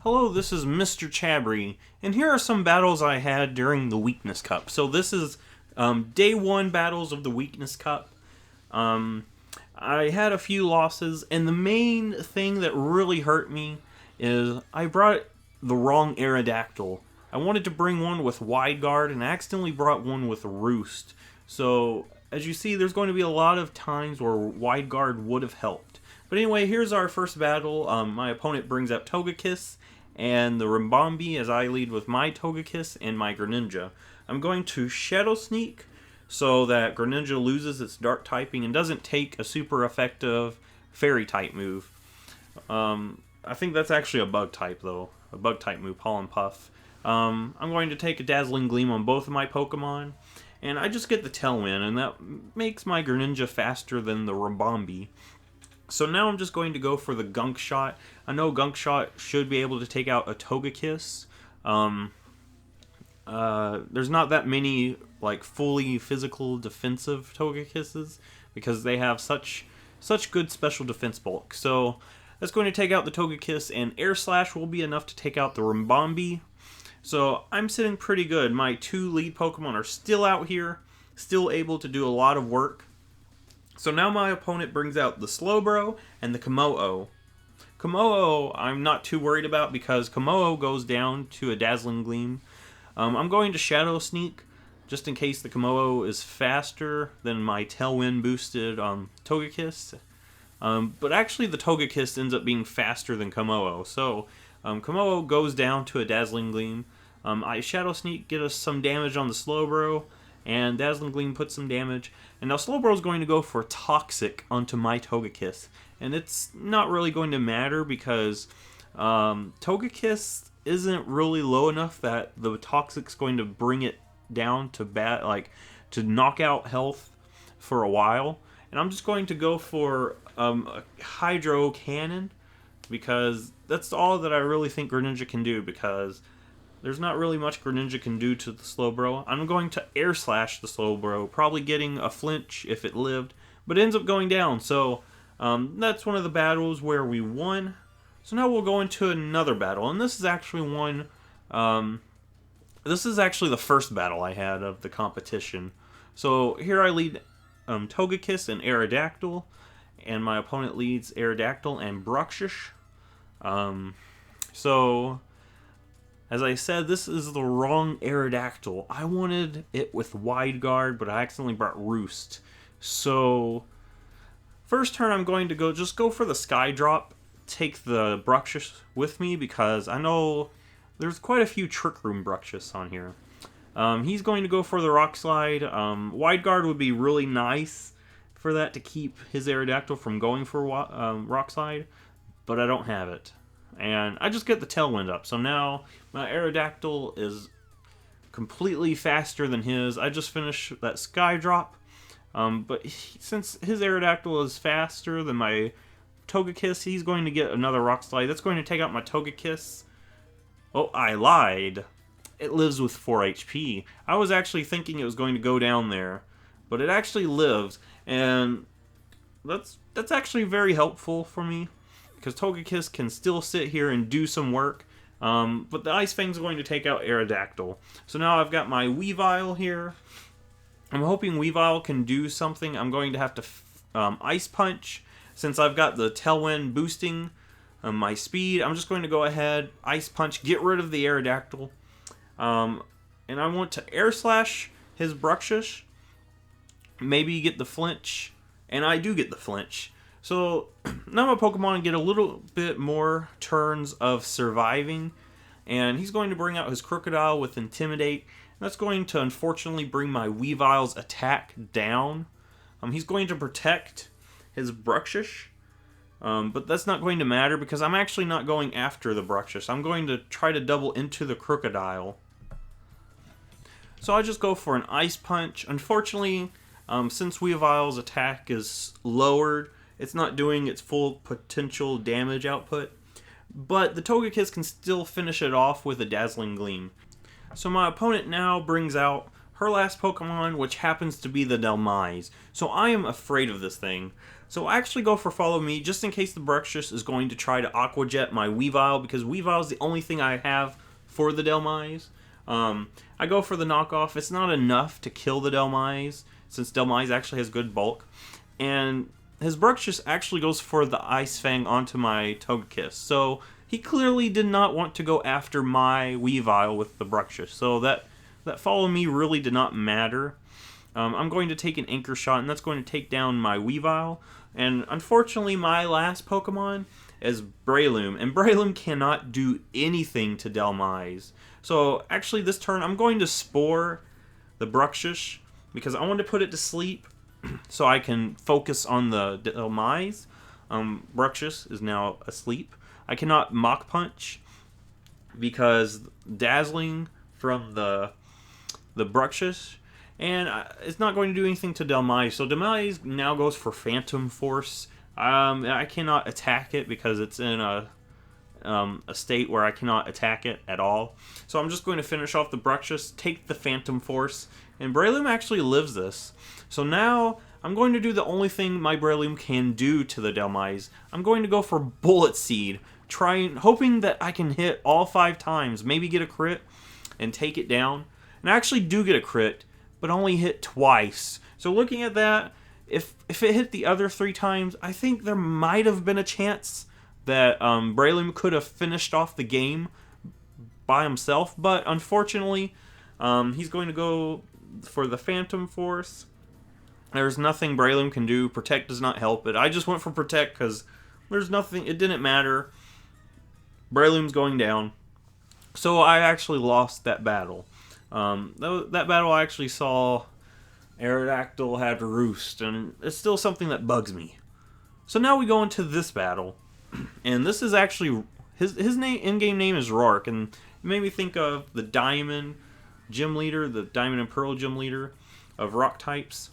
Hello, this is Mr. Chabry, and here are some battles I had during the Weakness Cup. So this is day 1 battles of the Weakness Cup. I had a few losses, and the main thing that really hurt me is I brought the wrong Aerodactyl. I wanted to bring one with Wide Guard, and I accidentally brought one with Roost. So, as you see, there's going to be a lot of times where Wide Guard would have helped. But anyway, here's our first battle. My opponent brings up Togekiss and the Ribombee as I lead with my Togekiss and my Greninja. I'm going to Shadow Sneak so that Greninja loses its Dark typing and doesn't take a super effective Fairy type move. I think that's actually a Bug type though. A Bug type move, Pollen Puff. I'm going to take a Dazzling Gleam on both of my Pokemon. And I just get the Tailwind, and that makes my Greninja faster than the Ribombee. So now I'm just going to go for the Gunk Shot. I know Gunk Shot should be able to take out a Togekiss. There's not that many like fully physical defensive Togekisses because they have such good special defense bulk. So that's going to take out the Togekiss, and Air Slash will be enough to take out the Ribombee. So I'm sitting pretty good. My 2 lead Pokemon are still out here, still able to do a lot of work. So now my opponent brings out the Slowbro and the Kommo-o. Kommo-o I'm not too worried about because Kommo-o goes down to a Dazzling Gleam. I'm going to Shadow Sneak just in case the Kommo-o is faster than my Tailwind boosted Togekiss. But actually the Togekiss ends up being faster than Kommo-o. So Kommo-o goes down to a Dazzling Gleam. I Shadow Sneak, get us some damage on the Slowbro, and Dazzling Gleam puts some damage. And now Slowbro is going to go for Toxic onto my Togekiss. And it's not really going to matter because Togekiss isn't really low enough that the Toxic's going to bring it down to to knock out health for a while. And I'm just going to go for a Hydro Cannon because that's all that I really think Greninja can do, because there's not really much Greninja can do to the Slowbro. I'm going to Air Slash the Slowbro, probably getting a flinch if it lived, but it ends up going down. So that's one of the battles where we won. So now we'll go into another battle, and this is actually one. This is actually the first battle I had of the competition. So here I lead Togekiss and Aerodactyl, and my opponent leads Aerodactyl and Bruxish. So, as I said, this is the wrong Aerodactyl. I wanted it with Wide Guard, but I accidentally brought Roost. So, first turn I'm going to go for the Sky Drop, take the Bruxish with me, because I know there's quite a few Trick Room Bruxish on here. He's going to go for the Rock Slide. Wide Guard would be really nice for that to keep his Aerodactyl from going for Rock Slide, but I don't have it. And I just get the Tailwind up. So now my Aerodactyl is completely faster than his. I just finished that Sky Drop. But since his Aerodactyl is faster than my Togekiss, he's going to get another Rock Slide. That's going to take out my Togekiss. Oh, I lied. It lives with 4 HP. I was actually thinking it was going to go down there, but it actually lives. And that's actually very helpful for me, because Togekiss can still sit here and do some work, but the Ice Fang's going to take out Aerodactyl. So now I've got my Weavile here. I'm hoping Weavile can do something. I'm going to have to Ice Punch. Since I've got the Tailwind boosting my speed, I'm just going to go ahead, Ice Punch, get rid of the Aerodactyl. And I want to Air Slash his Bruxish, maybe get the flinch, and I do get the flinch. So now my Pokemon get a little bit more turns of surviving, and he's going to bring out his Crocodile with Intimidate. That's going to unfortunately bring my Weavile's attack down. He's going to protect his Bruxish, but that's not going to matter because I'm actually not going after the Bruxish. I'm going to try to double into the Crocodile. So I just go for an Ice Punch. Unfortunately, since Weavile's attack is lowered, it's not doing its full potential damage output, but the Togekiss can still finish it off with a Dazzling Gleam. So my opponent now brings out her last Pokemon, which happens to be the Delmise. So I am afraid of this thing. So I actually go for Follow Me just in case the Bruxish is going to try to Aqua Jet my Weavile, because Weavile is the only thing I have for the Dhelmise. I go for the knockoff. It's not enough to kill the Dhelmise, since Dhelmise actually has good bulk. And his Bruxish actually goes for the Ice Fang onto my Togekiss. So he clearly did not want to go after my Weavile with the Bruxish. So that Follow Me really did not matter. I'm going to take an Anchor Shot, and that's going to take down my Weavile. And unfortunately, my last Pokemon is Breloom, and Breloom cannot do anything to Dhelmise. So actually this turn, I'm going to Spore the Bruxish, because I want to put it to sleep so I can focus on the Dhelmise. Bruxish is now asleep. I cannot Mach Punch, because Dazzling from the Bruxish, and it's not going to do anything to Dhelmise. So Dhelmise now goes for Phantom Force. I cannot attack it because it's in a state where I cannot attack it at all. So I'm just going to finish off the Bruxish, take the Phantom Force, and Breloom actually lives this. So now I'm going to do the only thing my Breloom can do to the Dhelmise. I'm going to go for Bullet Seed, hoping that I can hit all 5 times, maybe get a crit, and take it down. And I actually do get a crit, but only hit twice. So looking at that, if it hit the other 3 times, I think there might have been a chance that Breloom could have finished off the game by himself. But unfortunately, he's going to go for the Phantom Force. There's nothing Breloom can do. Protect does not help it. I just went for Protect because there's nothing. It didn't matter. Breloom's going down. So I actually lost that battle. That battle I actually saw Aerodactyl had Roost, and it's still something that bugs me. So now we go into this battle, and this is actually his in-game name is Roark, and it made me think of the Diamond Gym Leader, the Diamond and Pearl Gym Leader of Rock types.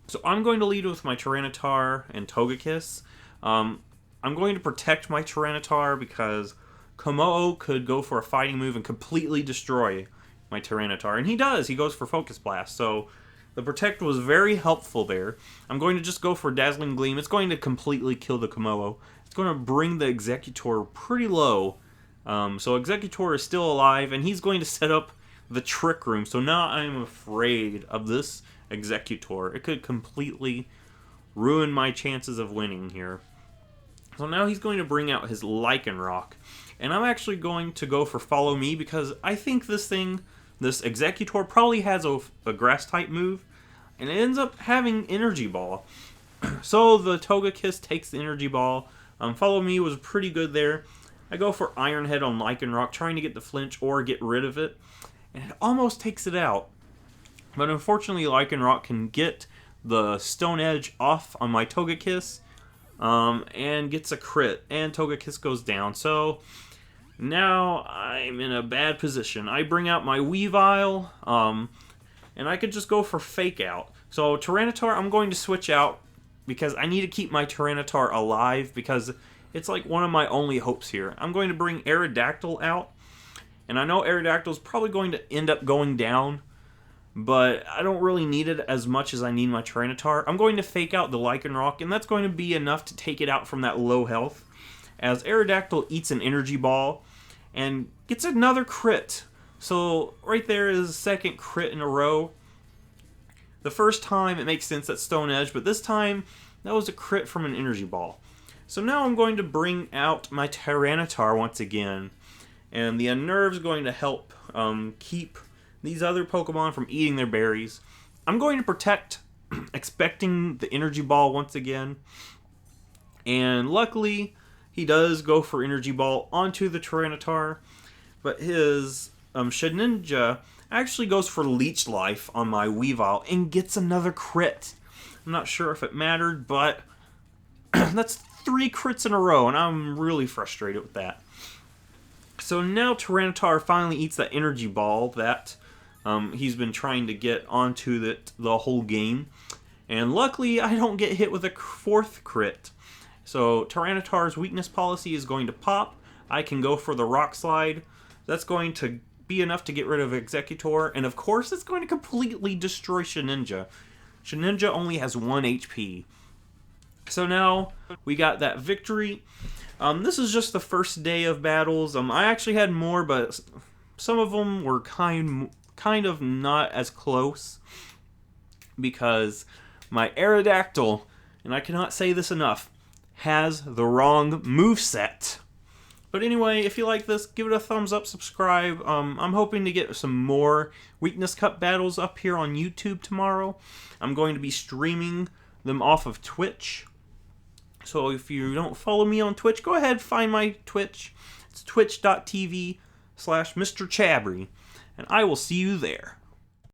So I'm going to lead with my Tyranitar and Togekiss. I'm going to protect my Tyranitar because Komo could go for a fighting move and completely destroy my Tyranitar, and he does. He goes for Focus Blast, so the Protect was very helpful there. I'm going to just go for Dazzling Gleam. It's going to completely kill the Komo. It's going to bring the Executor pretty low. So Executor is still alive, and he's going to set up the Trick Room. So now I'm afraid of this Executor. It could completely ruin my chances of winning here. So now he's going to bring out his Lycanroc. And I'm actually going to go for Follow Me because I think this Executor probably has a Grass-type move, and it ends up having Energy Ball. So the Togekiss takes the Energy Ball. Follow Me was pretty good there. I go for Iron Head on Lycanroc, trying to get the flinch or get rid of it, and it almost takes it out. But unfortunately, Lycanroc can get the Stone Edge off on my Togekiss, and gets a crit, and Togekiss goes down. So now I'm in a bad position. I bring out my Weavile, and I could just go for Fake Out. So Tyranitar, I'm going to switch out because I need to keep my Tyranitar alive because it's like one of my only hopes here. I'm going to bring Aerodactyl out, and I know Aerodactyl is probably going to end up going down, but I don't really need it as much as I need my Tyranitar. I'm going to Fake Out the Lycanroc, and that's going to be enough to take it out from that low health, as Aerodactyl eats an Energy Ball and gets another crit. So right there is the second crit in a row. The first time it makes sense that's Stone Edge, but this time that was a crit from an Energy Ball. So now I'm going to bring out my Tyranitar once again, and the Unnerve is going to help keep these other Pokemon from eating their berries. I'm going to Protect, expecting the Energy Ball once again, and luckily he does go for Energy Ball onto the Tyranitar, but his Shedinja actually goes for Leech Life on my Weavile and gets another crit. I'm not sure if it mattered, but that's 3 crits in a row, and I'm really frustrated with that. So now Tyranitar finally eats that Energy Ball that he's been trying to get onto the whole game, and luckily I don't get hit with a 4th crit. So Tyranitar's weakness policy is going to pop. I can go for the Rock Slide. That's going to be enough to get rid of Executor, and of course it's going to completely destroy Shedinja. Shedinja only has 1 HP. So now we got that victory. This is just the first day of battles. I actually had more, but some of them were kind of not as close because my Aerodactyl, and I cannot say this enough, has the wrong moveset. But anyway, if you like this, give it a thumbs up, subscribe. I'm hoping to get some more Weakness Cup battles up here on YouTube tomorrow. I'm going to be streaming them off of Twitch. So if you don't follow me on Twitch, go ahead, find my Twitch. It's twitch.tv/Mr. Chabry. And I will see you there.